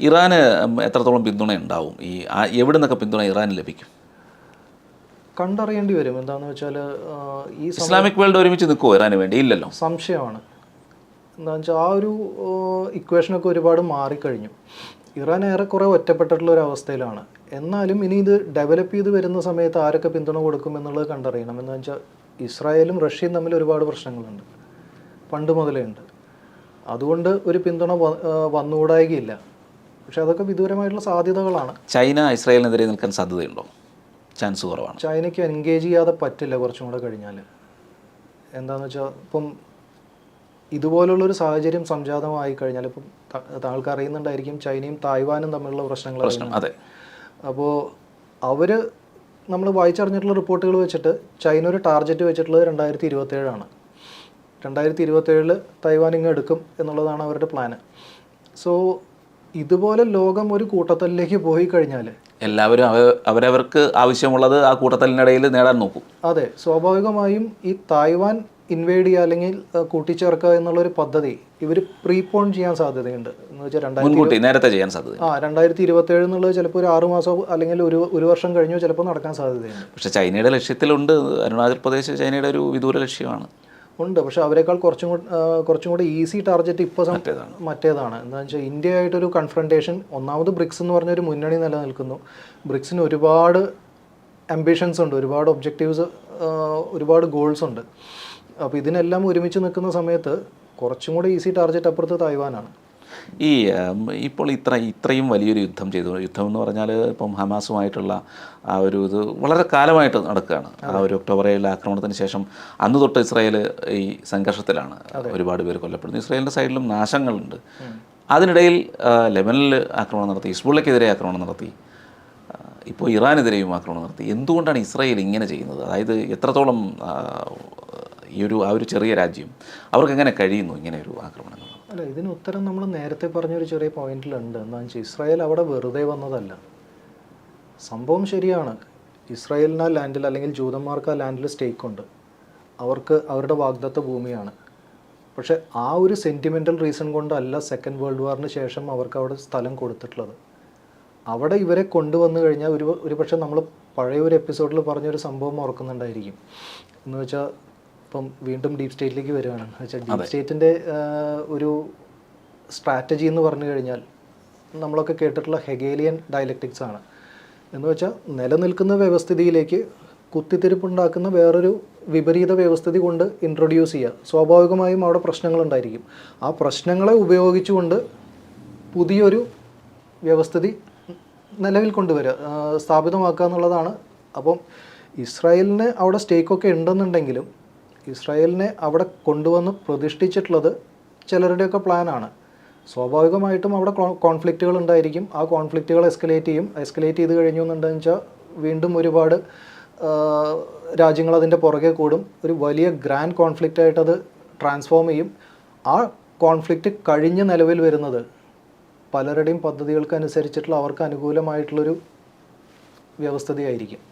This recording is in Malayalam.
ഇറാന് എത്രത്തോളം പിന്തുണ ഉണ്ടാവും? എവിടെ നിന്നൊക്കെ പിന്തുണ ഇറാന് ലഭിക്കും? കണ്ടറിയേണ്ടി വരും. എന്താണെന്ന് വെച്ചാൽ ഈ ഇസ്ലാമിക് വേൾഡ് ഒരുമിച്ച് നിൽക്കുമോ ഇറാന് വേണ്ടി? ഇല്ലല്ലോ, സംശയമാണ്. എന്താണെന്ന് വെച്ചാൽ ആ ഒരു ഇക്വേഷനൊക്കെ ഒരുപാട് മാറിക്കഴിഞ്ഞു. ഇറാൻ ഏറെക്കുറെ ഒറ്റപ്പെട്ടിട്ടുള്ള ഒരു അവസ്ഥയിലാണ്. എന്നാലും ഇനി ഇത് ഡെവലപ്പ് ചെയ്ത് വരുന്ന സമയത്ത് ആരൊക്കെ പിന്തുണ കൊടുക്കും എന്നുള്ളത് കണ്ടറിയണം. എന്താണെന്ന് വെച്ചാൽ ഇസ്രായേലും റഷ്യയും തമ്മിൽ ഒരുപാട് പ്രശ്നങ്ങളുണ്ട്, പണ്ട് മുതലേ ഉണ്ട്. അതുകൊണ്ട് ഒരു പിന്തുണ വന്നുകൂടായികയില്ല. പക്ഷെ അതൊക്കെ വിദൂരമായിട്ടുള്ള സാധ്യതകളാണ്. ചൈന ഇസ്രായേലിനെതിരെ നിൽക്കാൻ സാധ്യതയുണ്ടോ? ചാൻസ് കുറവാണ്. ചൈനയ്ക്ക് എൻഗേജ് ചെയ്യാതെ പറ്റില്ല കുറച്ചും കൂടെ കഴിഞ്ഞാൽ. എന്താണെന്ന് വെച്ചാൽ ഇപ്പം ഇതുപോലുള്ളൊരു സാഹചര്യം സംജാതമായി കഴിഞ്ഞാൽ, ഇപ്പം താങ്കൾക്ക് അറിയുന്നുണ്ടായിരിക്കും, ചൈനയും തായ്വാനും തമ്മിലുള്ള പ്രശ്നങ്ങൾ. അതെ. അപ്പോൾ അവർ നമ്മൾ വായിച്ചറിഞ്ഞിട്ടുള്ള റിപ്പോർട്ടുകൾ വെച്ചിട്ട് ചൈന ഒരു ടാർഗറ്റ് വെച്ചിട്ടുള്ളത് 2027 2027 തായ്വാൻ ഇങ്ങ് എടുക്കും എന്നുള്ളതാണ് അവരുടെ പ്ലാന്. സോ ഇതുപോലെ ലോകം ഒരു കൂട്ടത്തലിലേക്ക് പോയി കഴിഞ്ഞാൽ എല്ലാവരും അവരവർക്ക് ആവശ്യമുള്ളത് ആ കൂട്ടത്തലിനിടയിൽ നേടാൻ നോക്കും. അതെ, സ്വാഭാവികമായും ഈ തായ്വാൻ ഇൻവേഡ് ചെയ്യുക അല്ലെങ്കിൽ കൂട്ടിച്ചേർക്കുക എന്നുള്ളൊരു പദ്ധതി ഇവർ പ്രീപോൺ ചെയ്യാൻ സാധ്യതയുണ്ട്. എന്ന് വെച്ചാൽ നേരത്തെ ചെയ്യാൻ സാധ്യത 2027 എന്നുള്ളത് ചിലപ്പോൾ ഒരു 6 മാസം അല്ലെങ്കിൽ ഒരു വർഷം കഴിഞ്ഞോ ചിലപ്പോൾ നടക്കാൻ സാധ്യതയുണ്ട്. പക്ഷേ ചൈനയുടെ ലക്ഷ്യത്തിലുണ്ട്. അരുണാചൽ പ്രദേശ് ചൈനയുടെ ഒരു വിദൂര ലക്ഷ്യമാണ്. ഉണ്ട്. പക്ഷെ അവരെക്കാൾ കുറച്ചും കൂടി ഈസി ടാർഗറ്റ് ഇപ്പോൾ മറ്റേതാണ്. എന്താണെന്ന് വെച്ചാൽ ഇന്ത്യ ആയിട്ടൊരു കൺഫ്രണ്ടേഷൻ. ഒന്നാമത് ബ്രിക്സ് എന്ന് പറഞ്ഞൊരു മുന്നണി നിലനിൽക്കുന്നു. ബ്രിക്സിന് ഒരുപാട് ആംബിഷൻസ് ഉണ്ട്, ഒരുപാട് ഒബ്ജക്റ്റീവ്സ്, ഒരുപാട് ഗോൾസ് ഉണ്ട്. അപ്പോൾ ഇതിനെല്ലാം ഒരുമിച്ച് നിൽക്കുന്ന സമയത്ത് കുറച്ചും കൂടി ഈസി ടാർഗറ്റ് അപ്പുറത്ത് തായ്വാനാണ്. ഇപ്പോൾ ഇത്രയും വലിയൊരു യുദ്ധം എന്ന് പറഞ്ഞാൽ ഇപ്പം ഹമാസുമായിട്ടുള്ള ആ ഒരു ഇത് വളരെ കാലമായിട്ട് നടക്കുകയാണ്. ആ ഒരു ഒക്ടോബർ 7 ആക്രമണത്തിന് ശേഷം അന്ന് തൊട്ട് ഇസ്രായേൽ ഈ സംഘർഷത്തിലാണ്. ഒരുപാട് പേര് കൊല്ലപ്പെടുന്നു. ഇസ്രായേലിൻ്റെ സൈഡിലും നാശങ്ങളുണ്ട്. അതിനിടയിൽ ലെബനനിൽ ആക്രമണം നടത്തി, ഹിസ്ബുള്ളയ്ക്കെതിരെ ആക്രമണം നടത്തി, ഇപ്പോൾ ഇറാനെതിരെയും ആക്രമണം നടത്തി. എന്തുകൊണ്ടാണ് ഇസ്രായേൽ ഇങ്ങനെ ചെയ്യുന്നത്? അതായത് എത്രത്തോളം ആ ഒരു ചെറിയ രാജ്യം അവർക്ക് എങ്ങനെ കഴിയുന്നു ഇങ്ങനെ ഒരു ആക്രമണങ്ങൾ? അല്ല, ഇതിന് ഉത്തരം നമ്മൾ നേരത്തെ പറഞ്ഞൊരു ചെറിയ പോയിന്റിലുണ്ട്. എന്താണെന്ന് വെച്ചാൽ ഇസ്രായേൽ അവിടെ വെറുതെ വന്നതല്ല. സംഭവം ശരിയാണ്, ഇസ്രായേലിന് ആ ലാൻഡിൽ അല്ലെങ്കിൽ ജൂതന്മാർക്ക് ആ ലാൻഡിൽ സ്റ്റേക്ക് ഉണ്ട്, അവർക്ക് അവരുടെ വാഗ്ദത്ത ഭൂമിയാണ്. പക്ഷേ ആ ഒരു സെൻറ്റിമെൻ്റൽ റീസൺ കൊണ്ടല്ല സെക്കൻഡ് വേൾഡ് വാറിന് ശേഷം അവർക്ക് അവിടെ സ്ഥലം കൊടുത്തിട്ടുള്ളത്. അവിടെ ഇവരെ കൊണ്ടുവന്നു കഴിഞ്ഞാൽ ഒരു പക്ഷേ നമ്മൾ പഴയ ഒരു എപ്പിസോഡിൽ പറഞ്ഞൊരു സംഭവം ഓർക്കുന്നുണ്ടായിരിക്കും. എന്ന് വെച്ചാൽ ഇപ്പം വീണ്ടും ഡീപ് സ്റ്റേറ്റിലേക്ക് വരികയാണ്. എന്ന് വെച്ചാൽ ഡീപ് സ്റ്റേറ്റിൻ്റെ ഒരു സ്ട്രാറ്റജി എന്ന് പറഞ്ഞു കഴിഞ്ഞാൽ നമ്മളൊക്കെ കേട്ടിട്ടുള്ള ഹെഗേലിയൻ ഡയലക്റ്റിക്സ് ആണ്. എന്ന് വെച്ചാൽ നിലനിൽക്കുന്ന വ്യവസ്ഥിതിയിലേക്ക് കുത്തിത്തിരിപ്പുണ്ടാക്കുന്ന വേറൊരു വിപരീത വ്യവസ്ഥിതി കൊണ്ട് ഇൻട്രൊഡ്യൂസ് ചെയ്യുക. സ്വാഭാവികമായും അവിടെ പ്രശ്നങ്ങളുണ്ടായിരിക്കും. ആ പ്രശ്നങ്ങളെ ഉപയോഗിച്ചുകൊണ്ട് പുതിയൊരു വ്യവസ്ഥിതി നിലവിൽ കൊണ്ടുവരിക, സ്ഥാപിതമാക്കുക എന്നുള്ളതാണ്. അപ്പം ഇസ്രായേലിന് അവിടെ സ്റ്റേക്കൊക്കെ ഉണ്ടെന്നുണ്ടെങ്കിലും ഇസ്രായേലിനെ അവിടെ കൊണ്ടുവന്ന് പ്രതിഷ്ഠിച്ചിട്ടുള്ളത് ചിലരുടെയൊക്കെ പ്ലാനാണ്. സ്വാഭാവികമായിട്ടും അവിടെ കോൺഫ്ലിക്റ്റുകൾ ഉണ്ടായിരിക്കും. ആ കോൺഫ്ലിക്റ്റുകൾ എസ്കലേറ്റ് ചെയ്ത് കഴിഞ്ഞു എന്നുണ്ടെന്ന് വെച്ചാൽ വീണ്ടും ഒരുപാട് രാജ്യങ്ങൾ അതിൻ്റെ പുറകെ കൂടും. ഒരു വലിയ ഗ്രാൻഡ് കോൺഫ്ലിക്റ്റായിട്ടത് ട്രാൻസ്ഫോം ചെയ്യും. ആ കോൺഫ്ലിക്റ്റ് കഴിഞ്ഞ് നിലവിൽ വരുന്നത് പലരുടെയും പദ്ധതികൾക്ക് അനുസരിച്ചിട്ടുള്ള അവർക്ക് അനുകൂലമായിട്ടുള്ളൊരു വ്യവസ്ഥിതിയായിരിക്കും.